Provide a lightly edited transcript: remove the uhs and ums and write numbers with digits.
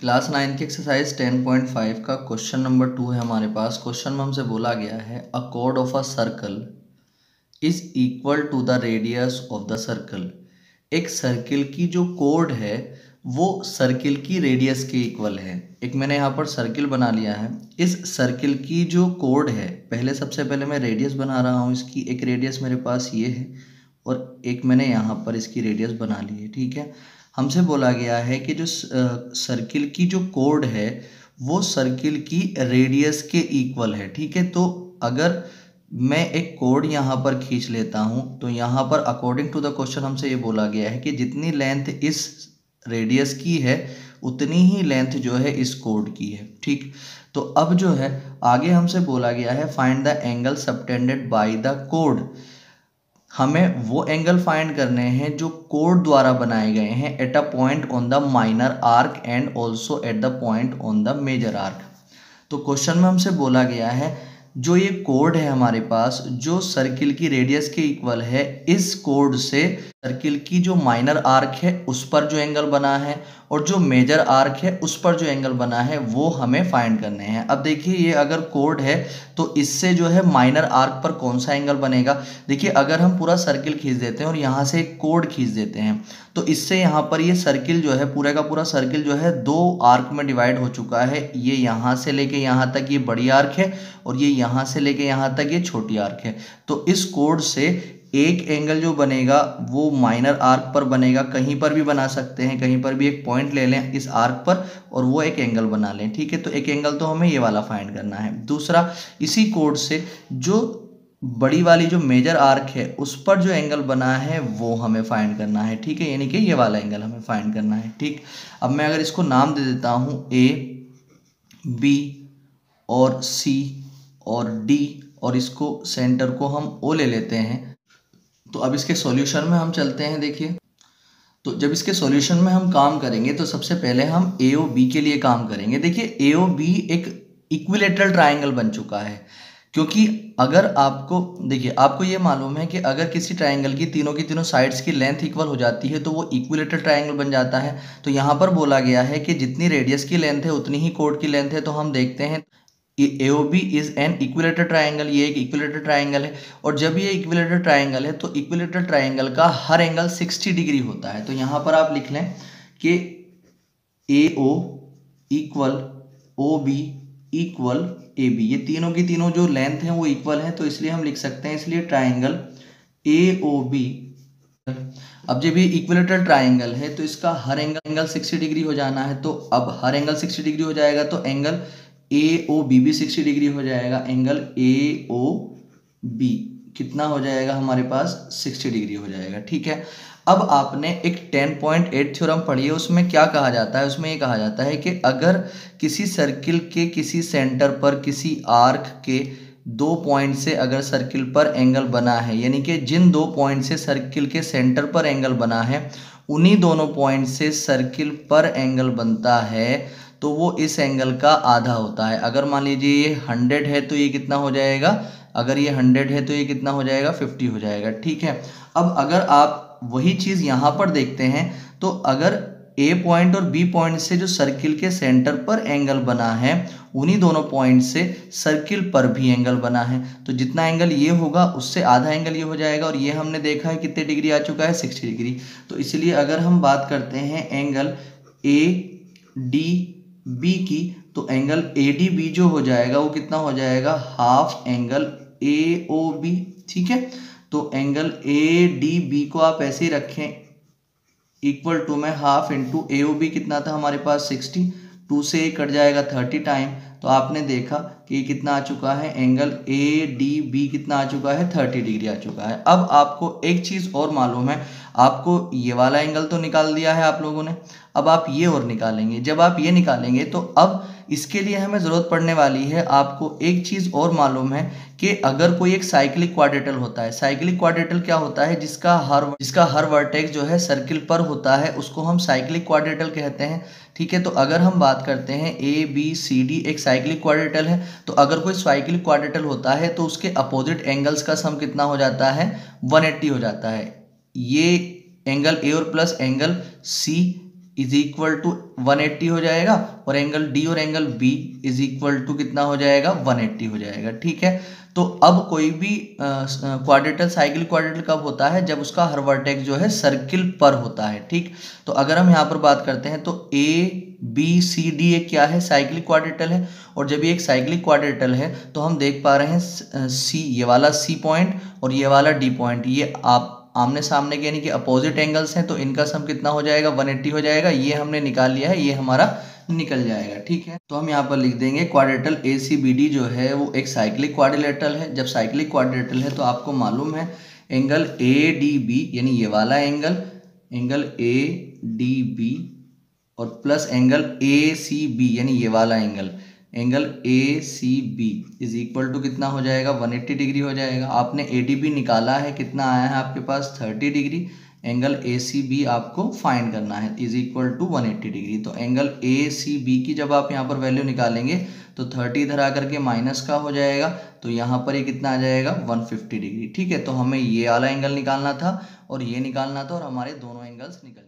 Class 9 की exercise 10.5 का question number 2 है हमारे पास। क्वेश्चन में हमसे बोला गया है अ कोड of a circle is equal to the radius of the circle. एक सर्किल की जो कोड है वो सर्किल की रेडियस के इक्वल है। एक मैंने यहाँ पर सर्किल बना लिया है। इस सर्किल की जो कोड है, पहले सबसे पहले मैं रेडियस बना रहा हूँ इसकी। एक रेडियस मेरे पास ये है और एक मैंने यहाँ पर इसकी रेडियस बना ली है। ठीक है, हमसे बोला गया है कि जो सर्किल की जो कोड है वो सर्किल की रेडियस के इक्वल है। ठीक है, तो अगर मैं एक कोड यहाँ पर खींच लेता हूँ तो यहाँ पर अकॉर्डिंग टू द क्वेश्चन हमसे ये बोला गया है कि जितनी लेंथ इस रेडियस की है उतनी ही लेंथ जो है इस कोड की है। ठीक, तो अब जो है आगे हमसे बोला गया है find the angle subtended by the code. हमें वो एंगल फाइंड करने हैं जो कोड द्वारा बनाए गए हैं at a point on the minor arc and also at the point on the major arc. तो क्वेश्चन में हमसे बोला गया है जो ये कोड है हमारे पास जो सर्किल की रेडियस के इक्वल है, इस कोड से सर्किल की जो माइनर आर्क है उस पर जो एंगल बना है और जो मेजर आर्क है उस पर जो एंगल बना है वो हमें फाइंड करने हैं। अब देखिए ये अगर कोड है तो इससे जो है माइनर आर्क पर कौन सा एंगल बनेगा। देखिए अगर हम पूरा सर्किल खींच देते हैं और यहाँ से एक कोड खींच देते हैं तो इससे यहाँ पर ये सर्किल जो है पूरे का पूरा सर्किल जो है दो आर्क में डिवाइड हो चुका है। ये यहाँ से लेके यहाँ तक ये बड़ी आर्क है और ये यहाँ से लेके यहाँ तक ये छोटी आर्क है। तो इस कोड से एक एंगल जो बनेगा वो माइनर आर्क पर बनेगा। कहीं पर भी बना सकते हैं, कहीं पर भी एक पॉइंट ले लें इस आर्क पर और वो एक एंगल बना लें। ठीक है, तो एक एंगल तो हमें ये वाला फाइंड करना है। दूसरा, इसी कोड से जो बड़ी वाली जो मेजर आर्क है उस पर जो एंगल बना है वो हमें फाइंड करना है। ठीक है, यानी कि ये वाला एंगल हमें फाइंड करना है। ठीक, अब मैं अगर इसको नाम दे देता हूँ ए, बी और सी और डी और इसको सेंटर को हम ओ ले लेते हैं। तो अब इसके सॉल्यूशन में हम चलते हैं। देखिए, तो जब इसके सॉल्यूशन में हम काम करेंगे तो सबसे पहले हम ए ओ बी के लिए काम करेंगे। देखिए ए ओ बी एक इक्विलेटरल ट्रायंगल बन चुका है, क्योंकि अगर आपको देखिए आपको ये मालूम है कि अगर किसी ट्रायंगल की तीनों साइड्स की लेंथ इक्वल हो जाती है तो वो इक्विलेटरल ट्रायंगल बन जाता है। तो यहाँ पर बोला गया है कि जितनी रेडियस की लेंथ है उतनी ही कोड की लेंथ है। तो हम देखते हैं AOB is an equilateral triangle. ये एक इक्विलेटरल ट्रायंगल है और जब ये इक्विलेटरल ट्रायंगल है तो इक्विलेटरल ट्रायंगल का हर एंगल 60 डिग्री होता है। तो यहाँ पर आप लिख लें कि AO equal OB equal AB। ये तीनों की तीनों जो लेंथ है वो इक्वल है, तो इसलिए हम लिख सकते हैं इसलिए ट्रायंगल AOB। अब जब ये इक्विलेटरल ट्रायंगल है तो इसका हर एंगल 60 डिग्री हो जाना है। तो अब हर एंगल 60 डिग्री हो जाएगा तो एंगल AOB भी 60 डिग्री हो जाएगा। एंगल AOB कितना हो जाएगा हमारे पास 60 डिग्री हो जाएगा। ठीक है, अब आपने एक 10.8 थ्योरम पढ़ी है, उसमें क्या कहा जाता है, उसमें ये कहा जाता है कि अगर किसी सर्किल के किसी सेंटर पर किसी आर्क के 2 पॉइंट से अगर सर्किल पर एंगल बना है, यानी कि जिन 2 पॉइंट से सर्किल के सेंटर पर एंगल बना है उन्हीं दोनों पॉइंट से सर्किल पर एंगल बनता है तो वो इस एंगल का आधा होता है। अगर मान लीजिए ये 100 है तो ये कितना हो जाएगा, अगर ये 100 है तो ये कितना हो जाएगा 50 हो जाएगा। ठीक है, अब अगर आप वही चीज़ यहाँ पर देखते हैं तो अगर A पॉइंट और B पॉइंट से जो सर्किल के सेंटर पर एंगल बना है उन्हीं दोनों पॉइंट से सर्किल पर भी एंगल बना है, तो जितना एंगल ये होगा उससे आधा एंगल ये हो जाएगा। और ये हमने देखा है कितने डिग्री आ चुका है 60 डिग्री। तो इसलिए अगर हम बात करते हैं एंगल ADB की तो एंगल ADB जो हो जाएगा वो कितना हो जाएगा, हाफ एंगल AOB। ठीक है, तो एंगल ADB को आप ऐसे ही रखें इक्वल टू में हाफ इंटू AOB कितना था हमारे पास 60, 2 से 1 कट जाएगा 30 टाइम। तो आपने देखा कि कितना आ चुका है, एंगल ADB कितना आ चुका है 30 डिग्री आ चुका है। अब आपको एक चीज़ और मालूम है, आपको ये वाला एंगल तो निकाल दिया है आप लोगों ने, अब आप ये और निकालेंगे। जब आप ये निकालेंगे तो अब इसके लिए हमें ज़रूरत पड़ने वाली है, आपको एक चीज़ और मालूम है कि अगर कोई एक साइक्लिक क्वाड्रेटल होता है, साइक्लिक क्वाड्रेटल क्या होता है, जिसका हर वर्टेक्स जो है सर्किल पर होता है उसको हम साइक्लिक क्वाड्रेटल कहते हैं। ठीक है, तो अगर हम बात करते हैं ABCD एक साइक्लिक क्वाड्रेटल है, तो अगर कोई साइक्लिक क्वाड्रेटल होता है तो उसके अपोजिट एंगल्स का सम कितना हो जाता है 180 हो जाता है। ये एंगल A और plus angle C is equal to 180 हो जाएगा और एंगल डी और angle B is equal to कितना हो जाएगा 180 हो जाएगा। ठीक है, तो अब कोई भी क्वाड्रेटल साइक्लिक क्वाड्रेटल कब होता है, जब उसका हर वर्टेक्स जो है सर्किल पर होता है। ठीक, तो अगर हम यहाँ पर बात करते हैं तो ए बी सी डी एक क्या है, साइक्लिक क्वाड्रेटल है। और जब ये एक साइक्लिक क्वाड्रेटल है तो हम देख पा रहे हैं सी, ये वाला सी पॉइंट और ये वाला डी पॉइंट, ये आप आमने सामने के यानी कि अपोजिट एंगल्स हैं, तो इनका सम कितना हो जाएगा 180 हो जाएगा। ये हमने निकाल लिया है, ये हमारा निकल जाएगा। ठीक है, तो हम यहाँ पर लिख देंगे क्वाड्रेटल ए सी बी डी जो है वो एक साइक्लिक क्वाड्रिलेटरल है। जब साइक्लिक क्वाड्रिलेटरल है तो आपको मालूम है एंगल ए डी बी यानी ये वाला एंगल ए डी बी और plus angle A C B यानी ये वाला angle A C B is equal to कितना हो जाएगा 180 डिग्री हो जाएगा। आपने ए डी बी निकाला है, कितना आया है आपके पास 30 degree. Angle A C B आपको फाइंड करना है इज इक्वल टू 180 डिग्री। तो एंगल ए सी बी की जब आप यहाँ पर वैल्यू निकालेंगे तो 30 इधर आकर के माइनस का हो जाएगा, तो यहाँ पर ये कितना आ जाएगा 150 डिग्री। ठीक है, तो हमें ये वाला एंगल निकालना था और ये निकालना था और हमारे दोनों एंगल्स निकल